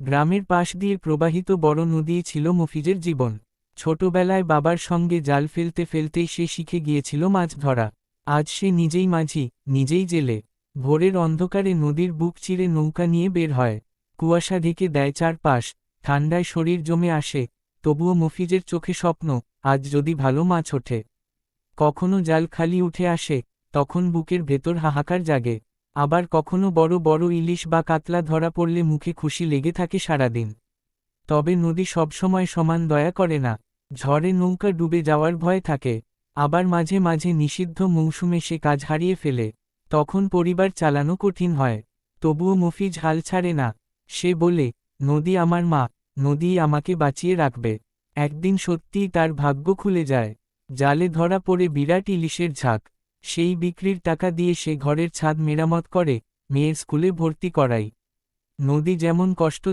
গ্রামের পাশ দিয়ে প্রবাহিত বড় নদী ছিল মফিজের জীবন। ছোটবেলায় বাবার সঙ্গে জাল ফেলতে ফেলতেই সে শিখে গিয়েছিল মাছ ধরা। আজ সে নিজেই মাঝি, নিজেই জেলে। ভোরের অন্ধকারে নদীর বুক চিরে নৌকা নিয়ে বের হয়। কুয়াশা ঢেকে দেয় চারপাশ, ঠান্ডায় শরীর জমে আসে, তবুও মফিজের চোখে স্বপ্ন, আজ যদি ভালো মাছ ওঠে। কখনো জাল খালি উঠে আসে, তখন বুকের ভেতর হাহাকার জাগে। আবার কখনো বড় বড় ইলিশ বা কাতলা ধরা পড়লে মুখে খুশি লেগে থাকে সারাদিন। তবে নদী সবসময় সমান দয়া করে না। ঝড়ে নৌকা ডুবে যাওয়ার ভয় থাকে। আবার মাঝে মাঝে নিষিদ্ধ মৌসুমে সে কাজ হারিয়ে ফেলে। তখন পরিবার চালানো কঠিন হয়। তবুও মফিজ হাল ছাড়ে না। সে বলে, নদী আমার মা, নদীই আমাকে বাঁচিয়ে রাখবে। একদিন সত্যিই তার ভাগ্য খুলে যায়। জালে ধরা পড়ে বিরাট ইলিশের ঝাঁক। সেই বিক্রির টাকা দিয়ে সে ঘরের ছাদ মেরামত করে, মেয়ের স্কুলে ভর্তি করায়। নদী যেমন কষ্ট